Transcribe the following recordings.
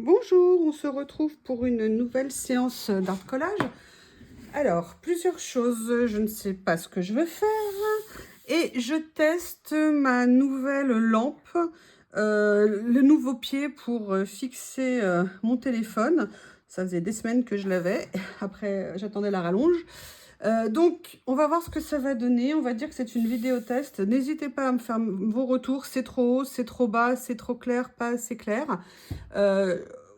Bonjour, on se retrouve pour une nouvelle séance d'art collage. Alors, plusieurs choses, je ne sais pas ce que je veux faire et je teste ma nouvelle lampe, le nouveau pied pour fixer mon téléphone. Ça faisait des semaines que je l'avais, après j'attendais la rallonge. Donc, on va voir ce que ça va donner. On va dire que c'est une vidéo test. N'hésitez pas à me faire vos retours. C'est trop haut, c'est trop bas, c'est trop clair, pas assez clair.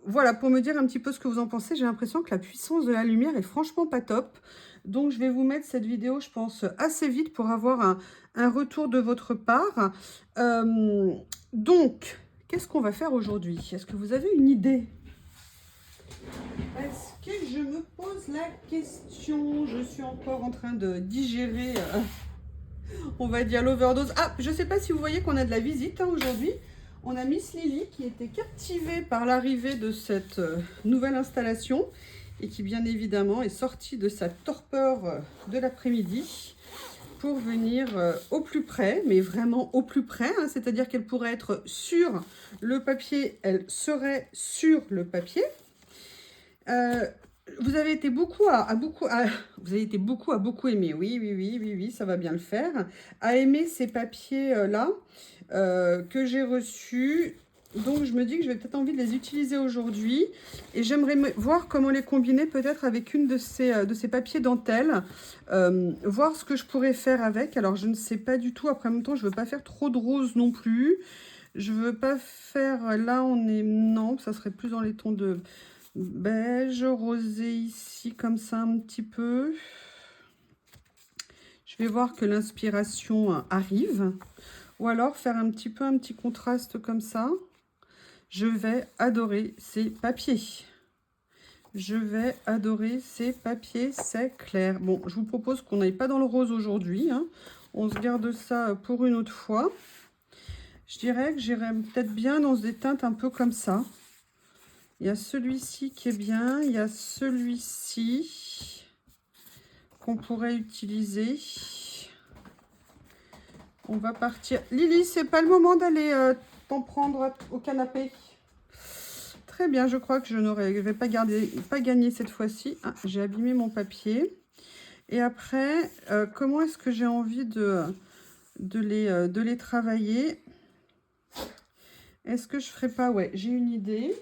Voilà, pour me dire un petit peu ce que vous en pensez. J'ai l'impression que la puissance de la lumière est franchement pas top. Donc, je vais vous mettre cette vidéo, je pense, assez vite pour avoir un retour de votre part. Donc, qu'est-ce qu'on va faire aujourd'hui? Est-ce que vous avez une idée? Est-ce que je me pose la question? Je suis encore en train de digérer, on va dire, l'overdose. Ah, je ne sais pas si vous voyez qu'on a de la visite aujourd'hui. On a Miss Lily qui était captivée par l'arrivée de cette nouvelle installation et qui bien évidemment est sortie de sa torpeur de l'après-midi pour venir au plus près, mais vraiment au plus près, hein, c'est-à-dire qu'elle pourrait être sur le papier, elle serait sur le papier. Vous avez été beaucoup vous avez été beaucoup à beaucoup aimer, oui, ça va bien le faire, à aimer ces papiers là que j'ai reçus. Donc je me dis que je vais peut-être envie de les utiliser aujourd'hui et j'aimerais voir comment les combiner peut-être avec une de ces papiers dentelle, voir ce que je pourrais faire avec. Alors je ne sais pas du tout, après en même temps je veux pas faire trop de rose non plus, je veux pas faire, là on est, non, ça serait plus dans les tons de beige, rosé ici comme ça un petit peu. Je vais voir que l'inspiration arrive. Ou alors faire un petit contraste comme ça. Je vais adorer ces papiers. Je vais adorer ces papiers, c'est clair. Bon, je vous propose qu'on n'aille pas dans le rose aujourd'hui, hein. On se garde ça pour une autre fois. Je dirais que j'irais peut-être bien dans des teintes un peu comme ça. Il y a celui-ci qui est bien, il y a celui-ci qu'on pourrait utiliser. On va partir. Lily, c'est pas le moment d'aller t'en prendre au canapé. Très bien, je crois que je vais pas gagner cette fois-ci. Ah, j'ai abîmé mon papier. Et après, comment est-ce que j'ai envie de les travailler? Est-ce que je ferai pas... Ouais, j'ai une idée.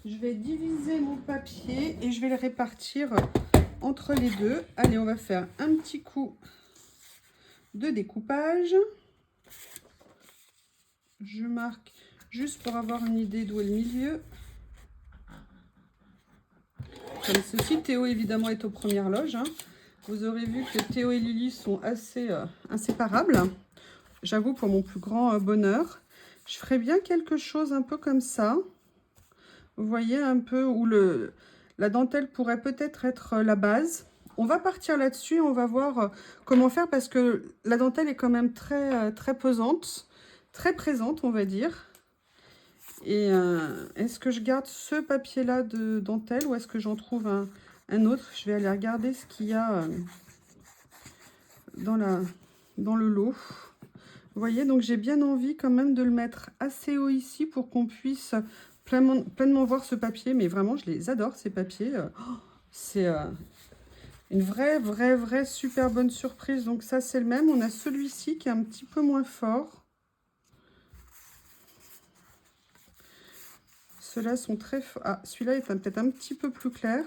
Je vais diviser mon papier et je vais le répartir entre les deux. Allez, on va faire un petit coup de découpage. Je marque juste pour avoir une idée d'où est le milieu. Comme ceci, Théo évidemment est aux premières loges, hein. Vous aurez vu que Théo et Lily sont assez inséparables. J'avoue, pour mon plus grand bonheur. Je ferais bien quelque chose un peu comme ça. Vous voyez un peu où la dentelle pourrait peut-être être la base. On va partir là-dessus, on va voir comment faire parce que la dentelle est quand même très pesante, très présente, on va dire. Et est-ce que je garde ce papier-là de dentelle ou est-ce que j'en trouve un autre? Je vais aller regarder ce qu'il y a dans le lot. Vous voyez, donc j'ai bien envie quand même de le mettre assez haut ici pour qu'on puisse pleinement voir ce papier. Mais vraiment, je les adore, ces papiers. C'est une vraie super bonne surprise. Donc ça, c'est le même. On a celui-ci qui est un petit peu moins fort. Ceux-là sont très... Ah, celui-là est peut-être un petit peu plus clair.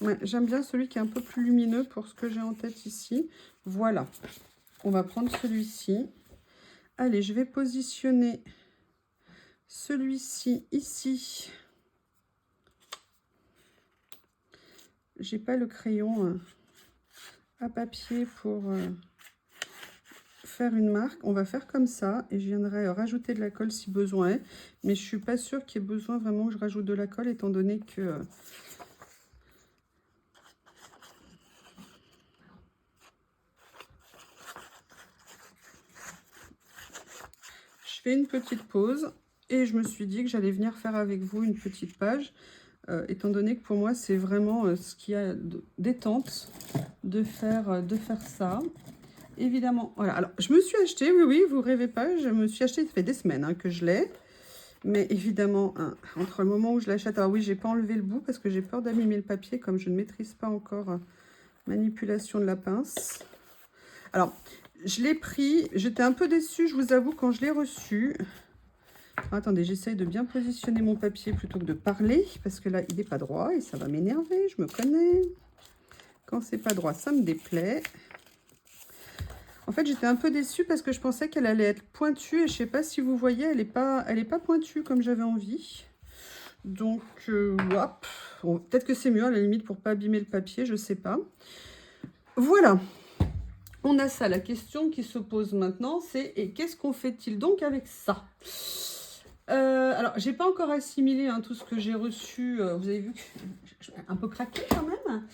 Ouais, j'aime bien celui qui est un peu plus lumineux pour ce que j'ai en tête ici. Voilà. On va prendre celui-ci. Allez, je vais positionner celui-ci ici. J'ai pas le crayon à papier pour faire une marque. On va faire comme ça et je viendrai rajouter de la colle si besoin est. Mais je suis pas sûre qu'il y ait besoin vraiment que je rajoute de la colle étant donné que... je fais une petite pause et je me suis dit que j'allais venir faire avec vous une petite page. Étant donné que pour moi, c'est vraiment ce qu'il y a de détente de faire ça. Évidemment, voilà. Alors, je me suis acheté, oui, vous rêvez pas, je me suis acheté, ça fait des semaines hein, que je l'ai. Mais évidemment, hein, entre le moment où je l'achète... Alors oui, j'ai pas enlevé le bout parce que j'ai peur d'abîmer le papier comme je ne maîtrise pas encore manipulation de la pince. Alors, je l'ai pris. J'étais un peu déçue, je vous avoue, quand je l'ai reçu. Attendez, j'essaye de bien positionner mon papier plutôt que de parler. Parce que là, il n'est pas droit et ça va m'énerver, je me connais. Quand c'est pas droit, ça me déplaît. En fait, j'étais un peu déçue parce que je pensais qu'elle allait être pointue. Et je sais pas si vous voyez, elle est pas pointue comme j'avais envie. Donc, hop. Bon, peut-être que c'est mieux à la limite pour pas abîmer le papier, je sais pas. Voilà. On a ça. La question qui se pose maintenant, c'est et qu'est-ce qu'on fait-il donc avec ça? Alors, j'ai pas encore assimilé hein, tout ce que j'ai reçu. Vous avez vu que je suis un peu craqué quand même.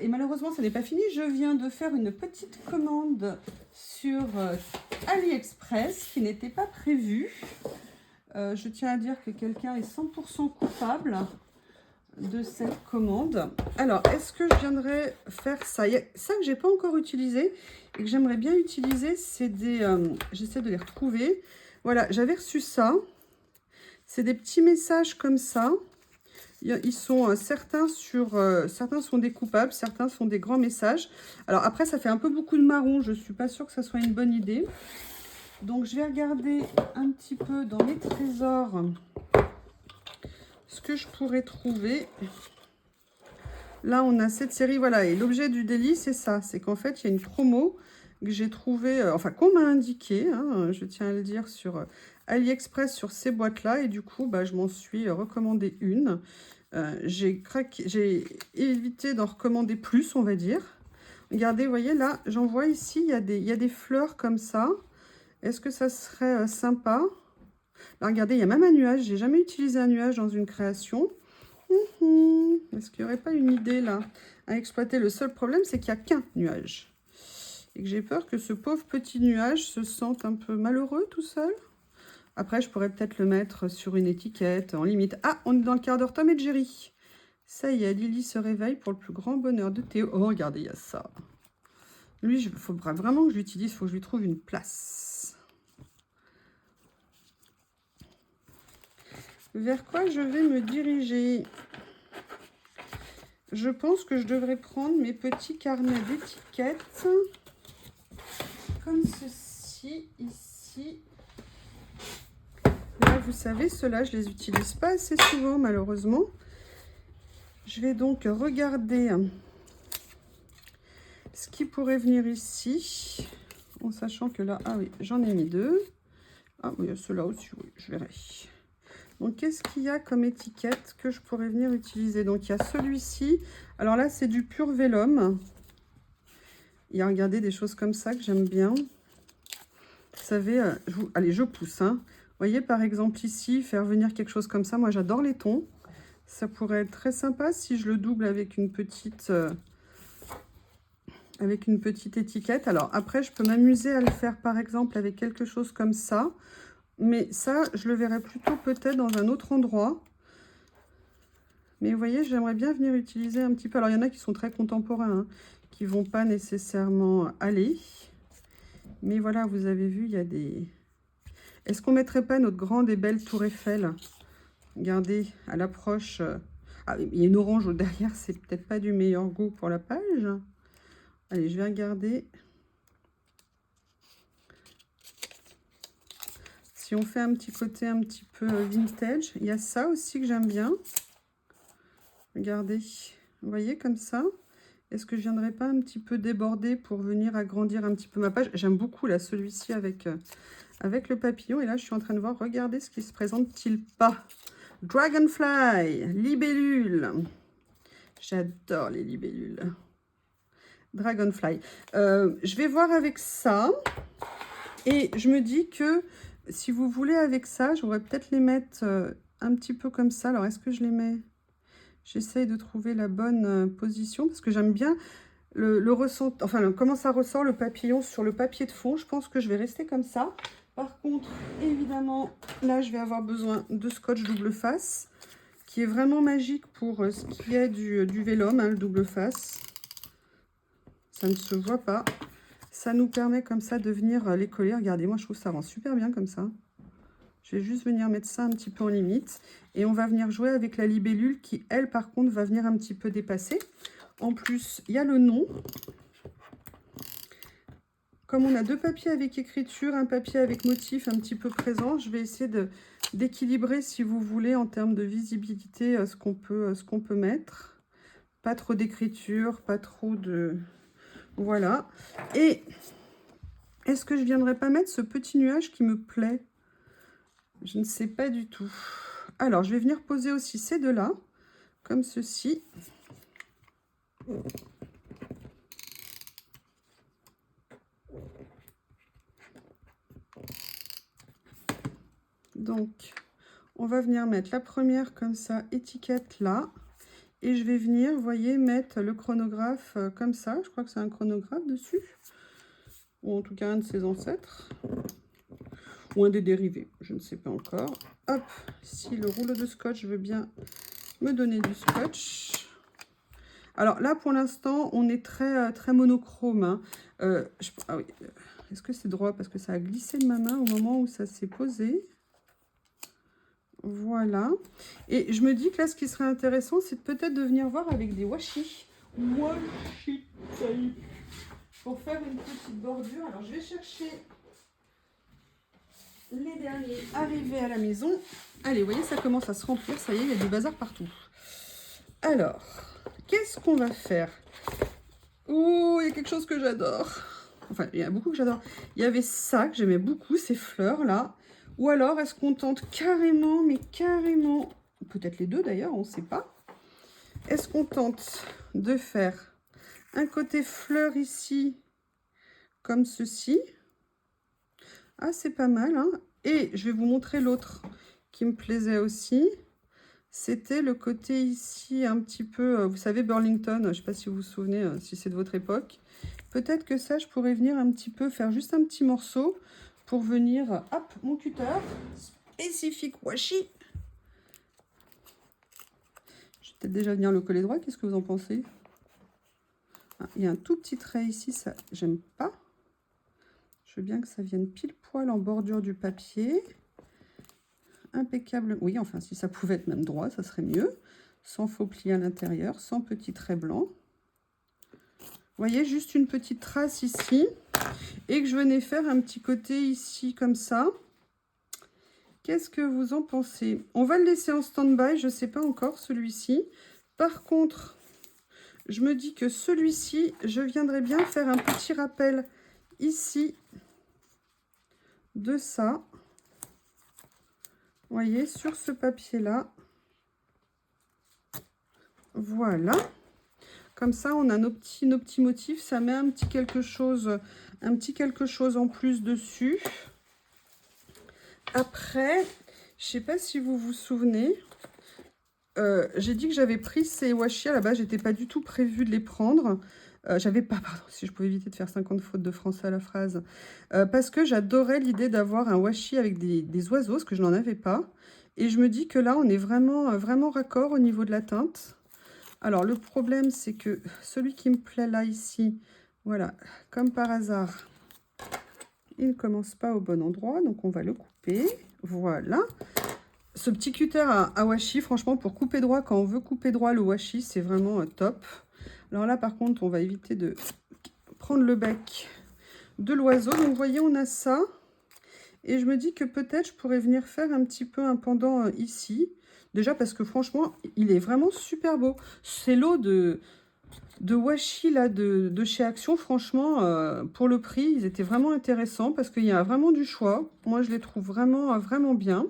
Et malheureusement, ça n'est pas fini. Je viens de faire une petite commande sur AliExpress qui n'était pas prévue. Je tiens à dire que quelqu'un est 100% coupable de cette commande. Alors, est-ce que je viendrai faire ça? Il y a ça que j'ai pas encore utilisé et que j'aimerais bien utiliser. C'est des... j'essaie de les retrouver. Voilà, j'avais reçu ça. C'est des petits messages comme ça. Ils sont certains sont découpables, certains sont des grands messages. Alors après, ça fait un peu beaucoup de marron. Je ne suis pas sûre que ça soit une bonne idée. Donc, je vais regarder un petit peu dans mes trésors ce que je pourrais trouver. Là, on a cette série, voilà. Et l'objet du délit, c'est ça. C'est qu'en fait, il y a une promo que j'ai trouvée, enfin, qu'on m'a indiquée, hein, je tiens à le dire, sur AliExpress, sur ces boîtes-là. Et du coup, bah, je m'en suis recommandé une. J'ai évité d'en recommander plus, on va dire. Regardez, vous voyez, là, j'en vois ici, il y a des fleurs comme ça. Est-ce que ça serait sympa? Là, regardez, il y a même un nuage. J'ai jamais utilisé un nuage dans une création. Est-ce qu'il n'y aurait pas une idée là à exploiter? Le seul problème, c'est qu'il n'y a qu'un nuage. Et que j'ai peur que ce pauvre petit nuage se sente un peu malheureux tout seul. Après, je pourrais peut-être le mettre sur une étiquette en limite. Ah, on est dans le quart d'heure Tom et Jerry. Ça y est, Lily se réveille pour le plus grand bonheur de Théo. Oh, regardez, il y a ça. Lui, il faudra vraiment que je l'utilise. Il faut que je lui trouve une place. Vers quoi je vais me diriger? Je pense que je devrais prendre mes petits carnets d'étiquettes. Comme ceci, ici. Là, vous savez, ceux-là, je ne les utilise pas assez souvent, malheureusement. Je vais donc regarder ce qui pourrait venir ici. En sachant que là, ah oui, j'en ai mis deux. Ah oui, ceux-là aussi, oui, je verrai. Donc, qu'est-ce qu'il y a comme étiquette que je pourrais venir utiliser? Donc, il y a celui-ci. Alors là, c'est du pur vélum. Il y a, regardez, des choses comme ça que j'aime bien. Vous savez, allez, je pousse. Hein. Vous voyez, par exemple, ici, faire venir quelque chose comme ça. Moi, j'adore les tons. Ça pourrait être très sympa si je le double avec une petite étiquette. Alors, après, je peux m'amuser à le faire, par exemple, avec quelque chose comme ça. Mais ça, je le verrai plutôt peut-être dans un autre endroit. Mais vous voyez, j'aimerais bien venir utiliser un petit peu. Alors, il y en a qui sont très contemporains, hein, qui ne vont pas nécessairement aller. Mais voilà, vous avez vu, il y a des... Est-ce qu'on ne mettrait pas notre grande et belle tour Eiffel? Regardez, à l'approche... Ah, il y a une orange derrière, c'est peut-être pas du meilleur goût pour la page. Allez, je vais regarder... Si on fait un petit côté un petit peu vintage, il y a ça aussi que j'aime bien. Regardez, vous voyez comme ça. Est-ce que je viendrai pas un petit peu déborder pour venir agrandir un petit peu ma page? J'aime beaucoup là celui-ci avec le papillon. Et là, je suis en train de voir, regardez ce qui se présente-t-il pas. Dragonfly, libellule. J'adore les libellules. Dragonfly. Je vais voir avec ça. Et je me dis que si vous voulez avec ça, j'aurais peut-être les mettre un petit peu comme ça. Alors, est-ce que je les mets? J'essaye de trouver la bonne position parce que j'aime bien le ressent, enfin, comment ça ressort le papillon sur le papier de fond. Je pense que je vais rester comme ça. Par contre, évidemment, là, je vais avoir besoin de scotch double face qui est vraiment magique pour ce qui est du vélum, hein, le double face. Ça ne se voit pas. Ça nous permet comme ça de venir les coller. Regardez, moi je trouve que ça rend super bien comme ça. Je Je vais juste venir mettre ça un petit peu en limite. Et on va venir jouer avec la libellule qui, elle, par contre, va venir un petit peu dépasser. En plus, il y a le nom. Comme on a 2 papiers avec écriture, un papier avec motif un petit peu présent, je vais essayer d'équilibrer, si vous voulez, en termes de visibilité, ce qu'on peut mettre. Pas trop d'écriture, pas trop de... Voilà. Et est-ce que je viendrai pas mettre ce petit nuage qui me plaît? Je ne sais pas du tout. Alors, je vais venir poser aussi ces deux-là, comme ceci. Donc, on va venir mettre la première comme ça, étiquette là. Et je vais venir, vous voyez, mettre le chronographe comme ça. Je crois que c'est un chronographe dessus. Ou en tout cas un de ses ancêtres. Ou un des dérivés, je ne sais pas encore. Hop, si le rouleau de scotch veut bien me donner du scotch. Alors là, pour l'instant, on est très monochrome. Hein. Ah oui. Est-ce que c'est droit? Parce que ça a glissé de ma main au moment où ça s'est posé. Voilà. Et je me dis que là, ce qui serait intéressant, c'est peut-être de venir voir avec des washi. Washi tape. Pour faire une petite bordure. Alors, je vais chercher les derniers arrivés à la maison. Allez, vous voyez, ça commence à se remplir. Ça y est, il y a du bazar partout. Alors, qu'est-ce qu'on va faire? Oh, il y a quelque chose que j'adore. Enfin, il y a beaucoup que j'adore. Il y avait ça que j'aimais beaucoup, ces fleurs-là. Ou alors, est-ce qu'on tente carrément, mais carrément, peut-être les deux d'ailleurs, on ne sait pas. Est-ce qu'on tente de faire un côté fleur ici, comme ceci? Ah, c'est pas mal, hein. Et je vais vous montrer l'autre qui me plaisait aussi. C'était le côté ici, un petit peu, vous savez, Burlington. Je ne sais pas si vous vous souvenez, si c'est de votre époque. Peut-être que ça, je pourrais venir un petit peu, faire juste un petit morceau pour venir, hop, mon cutter, spécifique washi. Je vais peut-être déjà venir le coller droit. Qu'est-ce que vous en pensez? Ah, il y a un tout petit trait ici, ça, j'aime pas. Je veux bien que ça vienne pile poil en bordure du papier. Impeccable. Oui, enfin, si ça pouvait être même droit, ça serait mieux. Sans faux plis à l'intérieur, sans petit trait blanc. Vous voyez, juste une petite trace ici. Et que je venais faire un petit côté ici, comme ça. Qu'est-ce que vous en pensez? On va le laisser en stand-by, je ne sais pas encore, celui-ci. Par contre, je me dis que celui-ci, je viendrais bien faire un petit rappel ici de ça. Vous voyez, sur ce papier-là. Voilà. Comme ça, on a nos petits motifs. Ça met un petit quelque chose en plus dessus. Après, je ne sais pas si vous vous souvenez, j'ai dit que j'avais pris ces washi. À la base, j'étais pas du tout prévu de les prendre. J'avais pas, pardon, si je pouvais éviter de faire 50 fautes de français à la phrase. Parce que j'adorais l'idée d'avoir un washi avec des oiseaux, parce que je n'en avais pas. Et je me dis que là, on est vraiment raccord au niveau de la teinte. Alors, le problème, c'est que celui qui me plaît là, ici, voilà, comme par hasard, il ne commence pas au bon endroit. Donc, on va le couper. Voilà. Ce petit cutter à washi, franchement, pour couper droit, quand on veut couper droit le washi, c'est vraiment top. Alors là, par contre, on va éviter de prendre le bec de l'oiseau. Donc, vous voyez, on a ça. Et je me dis que peut-être je pourrais venir faire un petit peu un pendant ici. Déjà parce que franchement, il est vraiment super beau. C'est lot de washi là, de chez Action. Franchement, pour le prix, ils étaient vraiment intéressants parce qu'il y a vraiment du choix. Moi, je les trouve vraiment bien.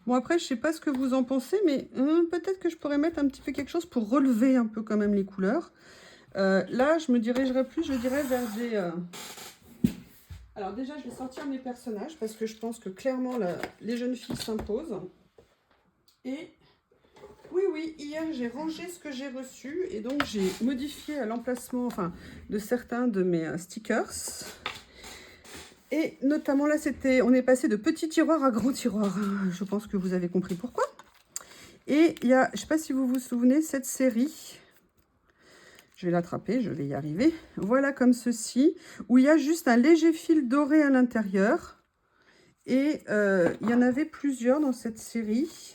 Bon, après, je ne sais pas ce que vous en pensez, mais peut-être que je pourrais mettre un petit peu quelque chose pour relever un peu quand même les couleurs. Là, je me dirigerai plus, je dirais vers des... Alors déjà, je vais sortir mes personnages parce que je pense que clairement, les jeunes filles s'imposent. Et oui, hier, j'ai rangé ce que j'ai reçu et donc j'ai modifié l'emplacement de certains de mes stickers. Et notamment là, on est passé de petits tiroirs à grands tiroirs. Je pense que vous avez compris pourquoi. Et il y a, je ne sais pas si vous vous souvenez, cette série. Je vais l'attraper, je vais y arriver. Voilà comme ceci, où il y a juste un léger fil doré à l'intérieur. Et il y en avait plusieurs dans cette série.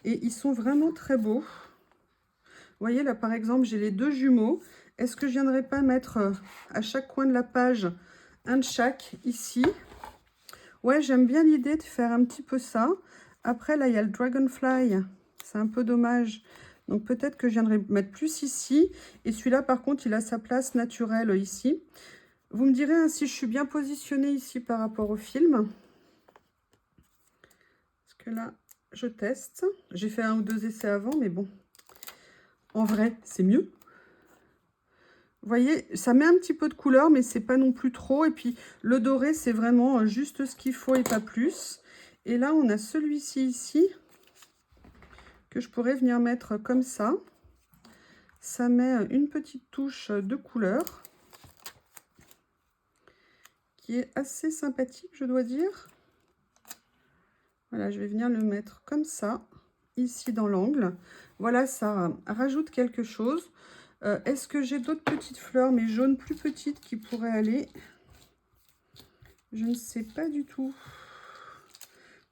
Et ils sont vraiment très beaux. Vous voyez, là, par exemple, j'ai les 2 jumeaux. Est-ce que je viendrai pas mettre à chaque coin de la page un de chaque ici? Ouais, j'aime bien l'idée de faire un petit peu ça. Après, là, il y a le Dragonfly. C'est un peu dommage. Donc, peut-être que je viendrai mettre plus ici. Et celui-là, par contre, il a sa place naturelle ici. Vous me direz hein, si je suis bien positionnée ici par rapport au film. Parce que là, je teste. J'ai fait 1 ou 2 essais avant, mais bon. En vrai, c'est mieux. Vous voyez, ça met un petit peu de couleur, mais c'est pas non plus trop. Et puis, le doré, c'est vraiment juste ce qu'il faut et pas plus. Et là, on a celui-ci ici, que je pourrais venir mettre comme ça. Ça met une petite touche de couleur, qui est assez sympathique, je dois dire. Voilà, je vais venir le mettre comme ça, ici dans l'angle. Voilà, ça rajoute quelque chose. Est-ce que j'ai d'autres petites fleurs, mais jaunes plus petites, qui pourraient aller? Je ne sais pas du tout.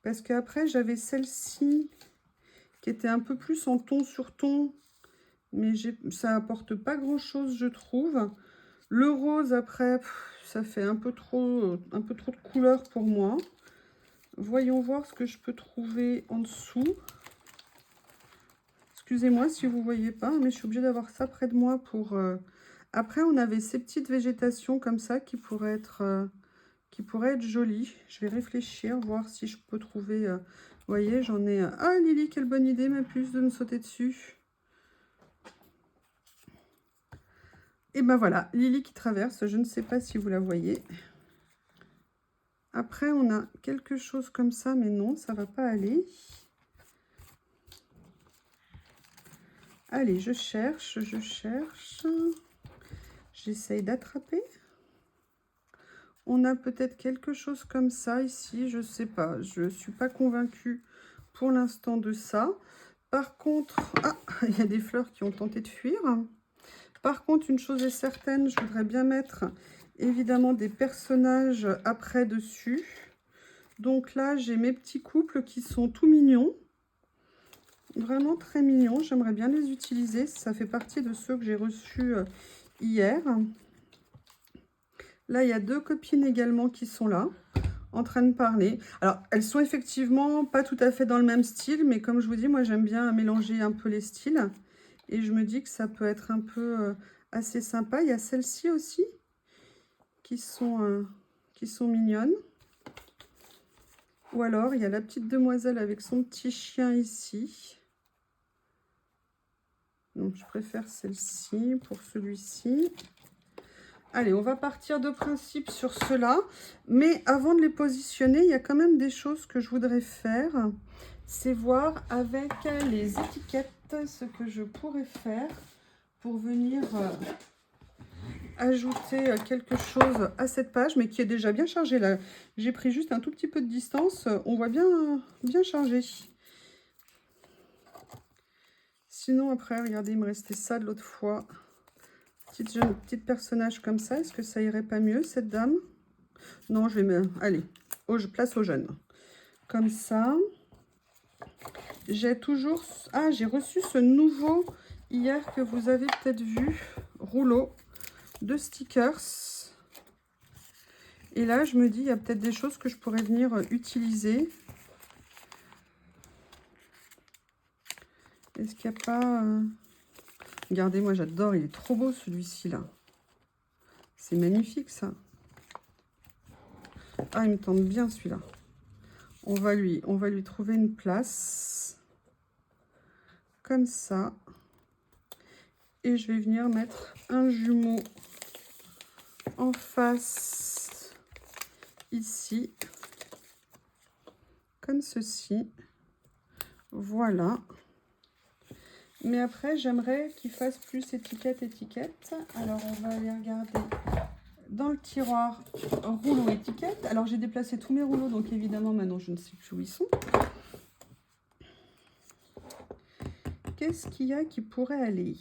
Parce qu'après, j'avais celle-ci, qui était un peu plus en ton sur ton. Mais ça apporte pas grand-chose, je trouve. Le rose, après, ça fait un peu trop de couleur pour moi. Voyons voir ce que je peux trouver en dessous. Excusez-moi si vous ne voyez pas, mais je suis obligée d'avoir ça près de moi pour... Après, on avait ces petites végétations comme ça qui pourraient être jolies. Je vais réfléchir, voir si je peux trouver... vous voyez, j'en ai... Ah, Lily, quelle bonne idée, ma puce, de me sauter dessus. Et ben voilà, Lily qui traverse, je ne sais pas si vous la voyez. Après, on a quelque chose comme ça, mais non, ça ne va pas aller. Allez, je cherche. J'essaye d'attraper. On a peut-être quelque chose comme ça ici, je ne sais pas. Je ne suis pas convaincue pour l'instant de ça. Par contre, ah, il y a des fleurs qui ont tenté de fuir. Par contre, une chose est certaine, je voudrais bien mettre évidemment des personnages après dessus. Donc là, j'ai mes petits couples qui sont tout mignons. Vraiment très mignons. J'aimerais bien les utiliser. Ça fait partie de ceux que j'ai reçus hier. Là, il y a 2 copines également qui sont là, en train de parler. Alors, elles sont effectivement pas tout à fait dans le même style, mais comme je vous dis, moi, j'aime bien mélanger un peu les styles. Et je me dis que ça peut être un peu assez sympa. Il y a celles-ci aussi, qui sont mignonnes. Ou alors, il y a la petite demoiselle avec son petit chien ici. Donc, je préfère celle-ci pour celui-ci. Allez, on va partir de principe sur cela. Mais avant de les positionner, il y a quand même des choses que je voudrais faire. C'est voir avec les étiquettes ce que je pourrais faire pour venir ajouter quelque chose à cette page, mais qui est déjà bien chargée là. J'ai pris juste un tout petit peu de distance. On voit bien chargé. Sinon, après, regardez, il me restait ça de l'autre fois. Petite personnage comme ça. Est-ce que ça irait pas mieux, cette dame? Non, je vais me... Allez, place au jeune. Comme ça. J'ai toujours... Ah, j'ai reçu ce nouveau hier que vous avez peut-être vu. Rouleau de stickers. Et là, je me dis, il y a peut-être des choses que je pourrais venir utiliser. Est-ce qu'il n'y a pas... Regardez, moi j'adore, il est trop beau celui-ci là. C'est magnifique ça. Ah, il me tente bien celui-là. On va lui trouver une place. Comme ça. Et je vais venir mettre un jumeau en face ici. Comme ceci. Voilà. Mais après, j'aimerais qu'il fasse plus étiquette. Alors, on va aller regarder dans le tiroir rouleau étiquette. Alors, j'ai déplacé tous mes rouleaux, donc évidemment, maintenant, je ne sais plus où ils sont. Qu'est-ce qu'il y a qui pourrait aller?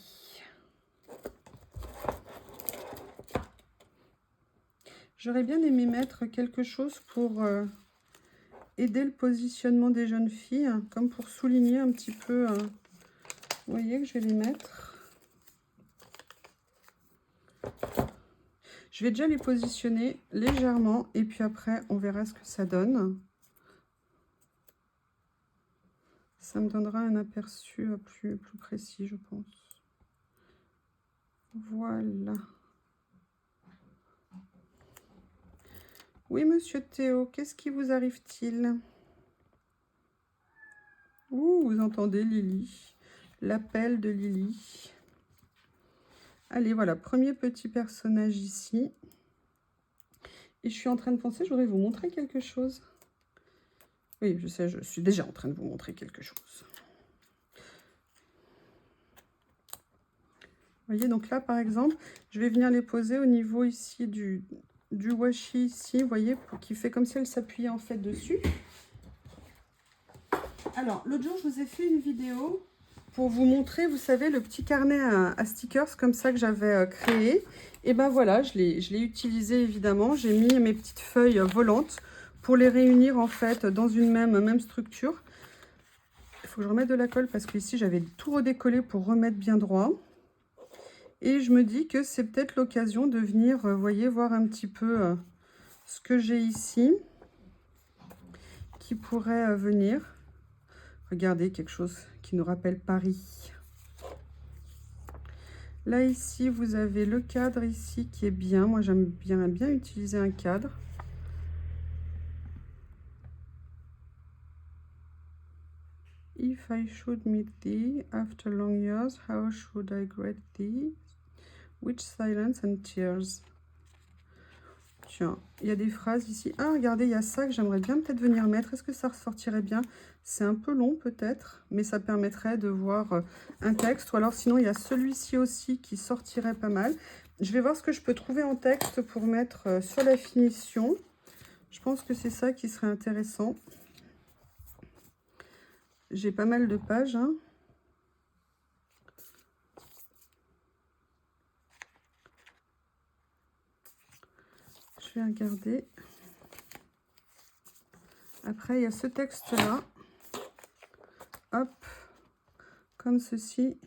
J'aurais bien aimé mettre quelque chose pour aider le positionnement des jeunes filles, hein, comme pour souligner un petit peu. Vous voyez que je vais les mettre. Je vais déjà les positionner légèrement et puis après, on verra ce que ça donne. Ça me donnera un aperçu plus précis, je pense. Voilà. Oui, monsieur Théo, qu'est-ce qui vous arrive-t-il? Ouh, vous entendez Lily, l'appel de Lily. Allez, voilà, premier petit personnage ici. Et je suis en train de penser, je voudrais vous montrer quelque chose. Oui, je sais, je suis déjà en train de vous montrer quelque chose. Vous voyez, donc là, par exemple, je vais venir les poser au niveau ici du washi, ici, vous voyez, qui fait comme si elle s'appuyait en fait dessus. Alors, l'autre jour, je vous ai fait une vidéo pour vous montrer, vous savez, le petit carnet à stickers comme ça que j'avais créé. Et ben voilà, je l'ai utilisé évidemment. J'ai mis mes petites feuilles volantes pour les réunir en fait dans une même structure. Il faut que je remette de la colle parce que ici j'avais tout redécollé pour remettre bien droit. Et je me dis que c'est peut-être l'occasion de venir, vous voyez, voir un petit peu ce que j'ai ici qui pourrait venir. Regardez, quelque chose qui nous rappelle Paris. Là, ici, vous avez le cadre ici qui est bien. Moi, j'aime bien utiliser un cadre. If I should meet thee after long years, how should I greet thee? Which silence and tears? Tiens, il y a des phrases ici. Ah, regardez, il y a ça que j'aimerais bien peut-être venir mettre. Est-ce que ça ressortirait bien? C'est un peu long peut-être, mais ça permettrait de voir un texte. Ou alors sinon, il y a celui-ci aussi qui sortirait pas mal. Je vais voir ce que je peux trouver en texte pour mettre sur la finition. Je pense que c'est ça qui serait intéressant. J'ai pas mal de pages, hein. Je vais regarder. Après, il y a ce texte-là. Hop. Comme ceci.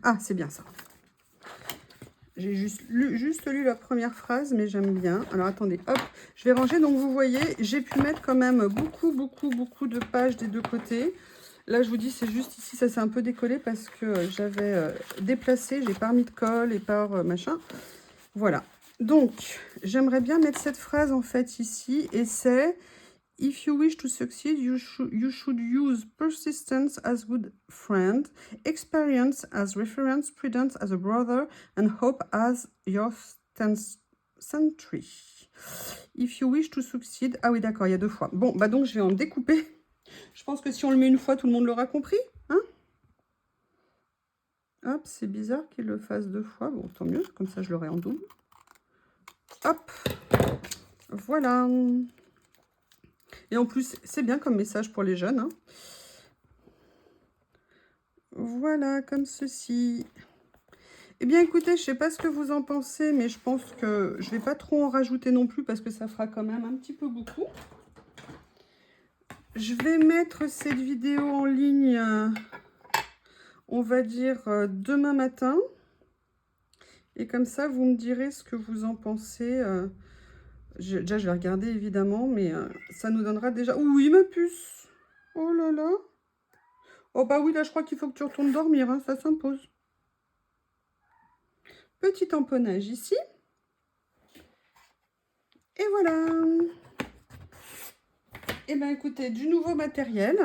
Ah, c'est bien ça. J'ai juste lu la première phrase, mais j'aime bien. Alors, attendez, hop. Je vais ranger. Donc, vous voyez, j'ai pu mettre quand même beaucoup de pages des deux côtés. Là, je vous dis, c'est juste ici, ça s'est un peu décollé parce que j'avais déplacé. J'ai pas remis de colle et par machin. Voilà. Donc, j'aimerais bien mettre cette phrase, en fait, ici. Et c'est... If you wish to succeed, you should use persistence as good friend, experience as reference, prudence as a brother, and hope as your sentry. If you wish to succeed... Ah oui, d'accord, il y a deux fois. Bon, bah donc je vais en découper. Je pense que si on le met une fois, tout le monde l'aura compris. Hein? Hop, c'est bizarre qu'il le fasse deux fois. Bon, tant mieux, comme ça je l'aurai en double. Hop, voilà. Et en plus, c'est bien comme message pour les jeunes. Hein. Voilà, comme ceci. Eh bien, écoutez, je ne sais pas ce que vous en pensez, mais je pense que je ne vais pas trop en rajouter non plus parce que ça fera quand même un petit peu beaucoup. Je vais mettre cette vidéo en ligne, on va dire, demain matin. Et comme ça, vous me direz ce que vous en pensez. Déjà, je vais regarder, évidemment, mais ça nous donnera déjà... Oui, ma puce! Oh là là! Oh bah oui, là, je crois qu'il faut que tu retournes dormir, hein, ça s'impose. Petit tamponnage ici. Et voilà! Eh bien, écoutez, du nouveau matériel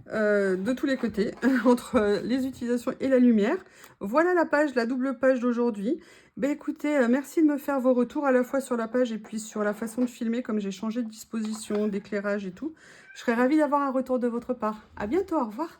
de tous les côtés, entre les utilisations et la lumière. Voilà la page, la double page d'aujourd'hui. Ben écoutez, merci de me faire vos retours à la fois sur la page et puis sur la façon de filmer, comme j'ai changé de disposition, d'éclairage et tout. Je serais ravie d'avoir un retour de votre part. À bientôt, au revoir.